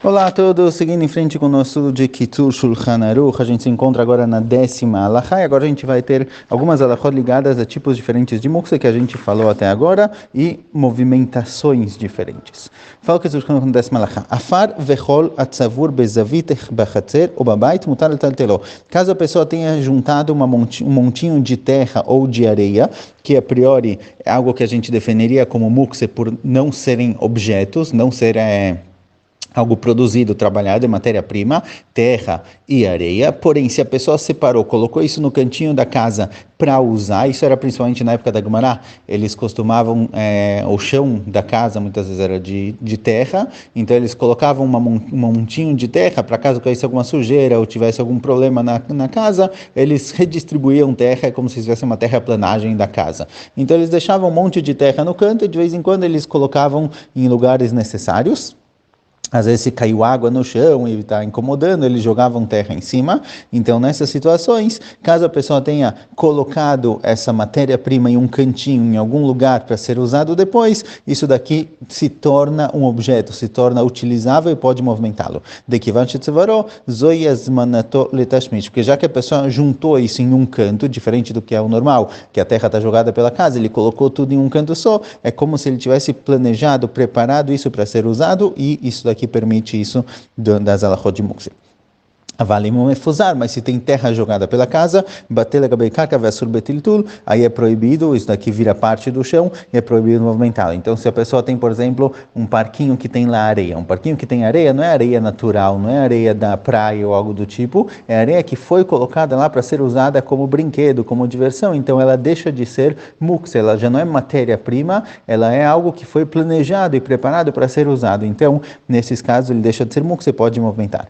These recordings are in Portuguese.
Olá a todos, seguindo em frente com o nosso de Kitzur Shulchan Aruch, a gente se encontra agora na 10ª Halachá, e agora a gente vai ter algumas halachot ligadas a tipos diferentes de muktzeh que a gente falou até agora e movimentações diferentes. Fala o Kitzur Shulchan na 10ª Halachá. Afar vechol atzavur bezavit bachatzer ou babait mutar letaltelo. Caso a pessoa tenha juntado um montinho de terra ou de areia, que a priori é algo que a gente definiria como muktzeh por não serem objetos, não ser algo produzido, trabalhado em matéria-prima, terra e areia. Porém, se a pessoa separou, colocou isso no cantinho da casa para usar, isso era principalmente na época da Gemara, eles costumavam, o chão da casa muitas vezes era de terra, então eles colocavam um montinho de terra para caso caísse alguma sujeira ou tivesse algum problema na casa, eles redistribuíam terra como se tivesse uma terraplanagem da casa. Então eles deixavam um monte de terra no canto e de vez em quando eles colocavam em lugares necessários. Às vezes se caiu água no chão e está incomodando, eles jogavam terra em cima. Então, nessas situações, caso a pessoa tenha colocado essa matéria-prima em um cantinho, em algum lugar para ser usado depois, isso daqui se torna um objeto, se torna utilizável e pode movimentá-lo. Porque já que a pessoa juntou isso em um canto, diferente do que é o normal, que a terra está jogada pela casa, ele colocou tudo em um canto só, é como se ele tivesse planejado, preparado isso para ser usado, e isso daqui que permite isso das halachot de muktzeh. Mas se tem terra jogada pela casa, aí é proibido, isso daqui vira parte do chão e é proibido movimentá-lo. Então, se a pessoa tem, por exemplo, um parquinho que tem lá areia, um parquinho que tem areia não é areia natural, não é areia da praia ou algo do tipo, é areia que foi colocada lá para ser usada como brinquedo, como diversão, então ela deixa de ser muktzeh, ela já não é matéria-prima, ela é algo que foi planejado e preparado para ser usado. Então, nesses casos, ele deixa de ser muktzeh, pode movimentar.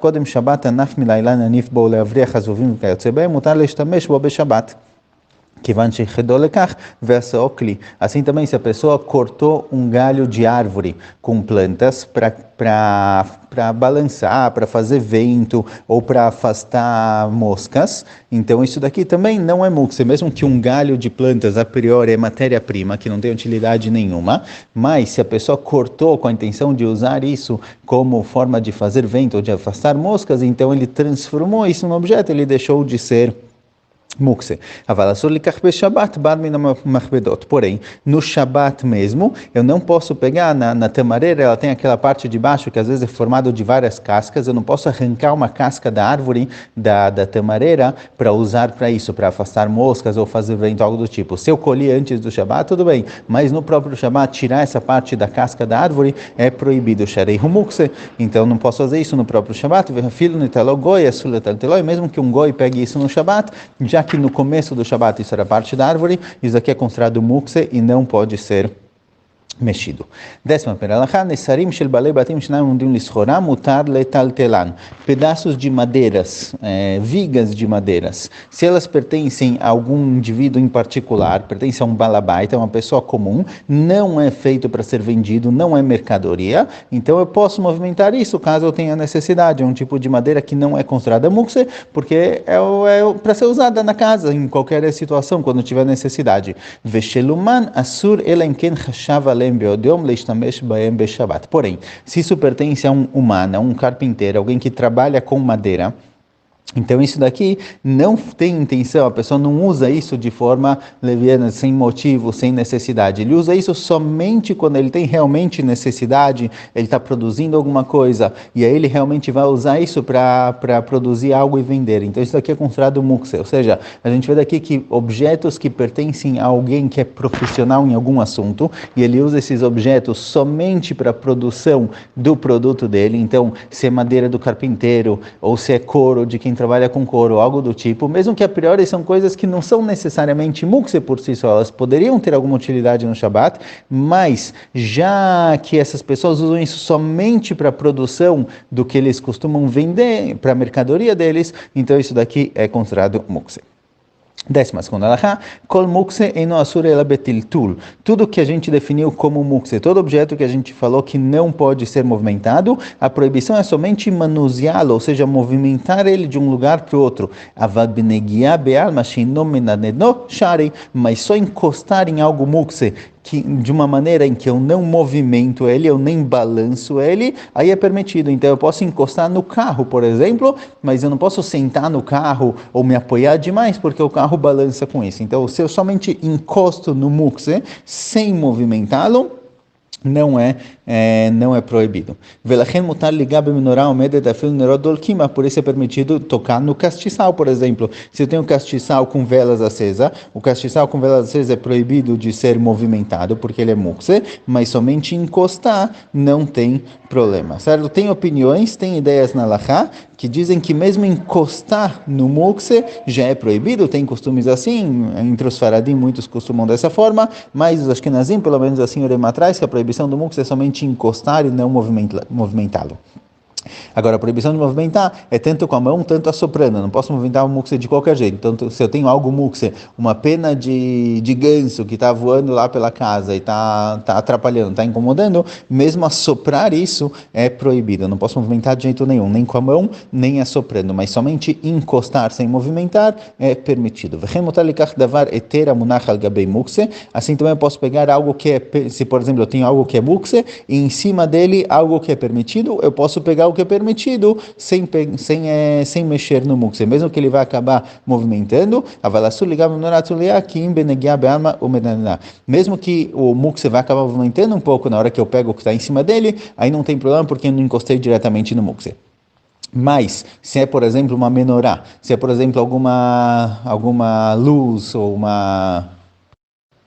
קודם שבת ענף מלילה נניף בו להבריח הזבובים וכיוצא בהם, מותר להשתמש בו בשבת. כיוון שיחדו לכך ועשאו כלי. Assim também, se a pessoa cortou um galho de árvore com plantas para balançar, para fazer vento ou para afastar moscas, então isso daqui também não é muktzeh, mesmo que um galho de plantas a priori é matéria-prima, que não tem utilidade nenhuma, mas se a pessoa cortou com a intenção de usar isso como forma de fazer vento ou de afastar moscas, então ele transformou isso num objeto, ele deixou de ser muktzeh. Porém, no Shabat mesmo, eu não posso pegar na tamareira, ela tem aquela parte de baixo que às vezes é formado de várias cascas, eu não posso arrancar uma casca da árvore da tamareira para usar para isso, para afastar moscas ou fazer vento, algo do tipo. Se eu colhi antes do Shabat, tudo bem, mas no próprio Shabat, tirar essa parte da casca da árvore é proibido, então não posso fazer isso no próprio Shabat, mesmo que um goi pegue isso no Shabat, já que no começo do Shabat isso era parte da árvore, isso aqui é considerado muktzeh e não pode ser mexido. 10ª halachá, nesarim shel balei batim shnayim umdim lischoram mutar letaltelan. Pedaços de madeiras, vigas de madeiras, se elas pertencem a algum indivíduo em particular, pertencem a um balabaita, uma pessoa comum, não é feito para ser vendido, não é mercadoria, então eu posso movimentar isso caso eu tenha necessidade. É um tipo de madeira que não é considerada muktzeh, porque é para ser usada na casa, em qualquer situação, quando tiver necessidade. Vesheluman asur ela ken chashava Porém, se isso pertence a um humano, a um carpinteiro, alguém que trabalha com madeira, então isso daqui não tem intenção, a pessoa não usa isso de forma leviana, sem motivo, sem necessidade. Ele usa isso somente quando ele tem realmente necessidade, ele está produzindo alguma coisa, e aí ele realmente vai usar isso para produzir algo e vender. Então isso daqui é considerado muktzeh, ou seja, a gente vê daqui que objetos que pertencem a alguém que é profissional em algum assunto, e ele usa esses objetos somente para a produção do produto dele, então se é madeira do carpinteiro, ou se é couro de quem trabalha com couro, algo do tipo, mesmo que a priori são coisas que não são necessariamente muktzeh por si só, elas poderiam ter alguma utilidade no Shabat, mas já que essas pessoas usam isso somente para a produção do que eles costumam vender, para a mercadoria deles, então isso daqui é considerado muktzeh. 10ª halachá, kol muktzeh eino asur ela betiltul. Tudo que a gente definiu como muktzeh, todo objeto que a gente falou que não pode ser movimentado, a proibição é somente manuseá-lo, ou seja, movimentar ele de um lugar para o outro. Avad benegiá be'alma sheino menadno sharei, mas só encostar em algo muktzeh de uma maneira em que eu não movimento ele, eu nem balanço ele, aí é permitido. Então eu posso encostar no carro, por exemplo, mas eu não posso sentar no carro ou me apoiar demais, porque o carro balança com isso. Então se eu somente encosto no mukse sem movimentá-lo, não é proibido. Velachem mutar ligar b'menorá omedet afil nerot dolkima, por isso é permitido tocar no castiçal, por exemplo. Se eu tenho um castiçal com velas acesas, o castiçal com velas acesas é proibido de ser movimentado, porque ele é mukse, mas somente encostar não tem problema, certo? Tem opiniões, tem ideias na Halachá, que dizem que mesmo encostar no mukse já é proibido, tem costumes assim, entre os faradim muitos costumam dessa forma, mas os ashkenazim, pelo menos assim o Rema traz, que a proibição do mukse é somente encostar e não movimentá-lo. Agora, a proibição de movimentar é tanto com a mão, tanto assoprando. Eu não posso movimentar o mukse de qualquer jeito. Então, se eu tenho algo mukse, uma pena de ganso que está voando lá pela casa e está atrapalhando, está incomodando, mesmo assoprar isso é proibido. Eu não posso movimentar de jeito nenhum, nem com a mão, nem assoprando. Mas somente encostar sem movimentar é permitido. Assim também eu posso pegar algo que é, se por exemplo eu tenho algo que é mukse, e em cima dele algo que é permitido, eu posso pegar o que é permitido sem mexer no mukse, mesmo que ele vai acabar movimentando, mesmo que o mukse vai acabar movimentando um pouco na hora que eu pego o que está em cima dele, aí não tem problema porque eu não encostei diretamente no mukse. Mas, se é, por exemplo, uma menorá, se é, por exemplo, alguma luz ou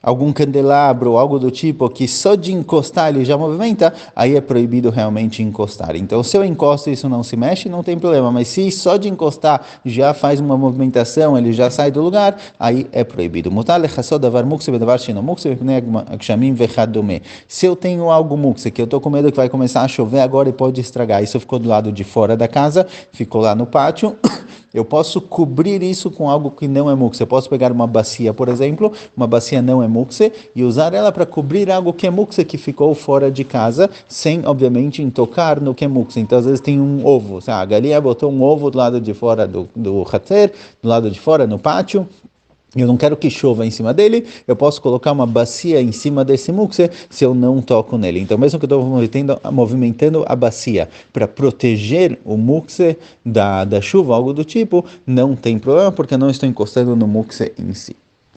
algum candelabro, algo do tipo, que só de encostar ele já movimenta, aí é proibido realmente encostar. Então, se eu encosto e isso não se mexe, não tem problema. Mas se só de encostar já faz uma movimentação, ele já sai do lugar, aí é proibido. Se eu tenho algo mukse, que eu estou com medo que vai começar a chover agora e pode estragar, isso ficou do lado de fora da casa, ficou lá no pátio, eu posso cobrir isso com algo que não é mukse. Eu posso pegar uma bacia, por exemplo, uma bacia não é mukse, e usar ela para cobrir algo que é mukse, que ficou fora de casa, sem, obviamente, tocar no que é mukse. Então, às vezes tem um ovo. A galinha botou um ovo do lado de fora do hatzer, do lado de fora, no pátio. Eu não quero que chova em cima dele, eu posso colocar uma bacia em cima desse mukse se eu não toco nele. Então, mesmo que eu estou movimentando a bacia para proteger o mukse da chuva, algo do tipo, não tem problema, porque eu não estou encostando no mukse em si.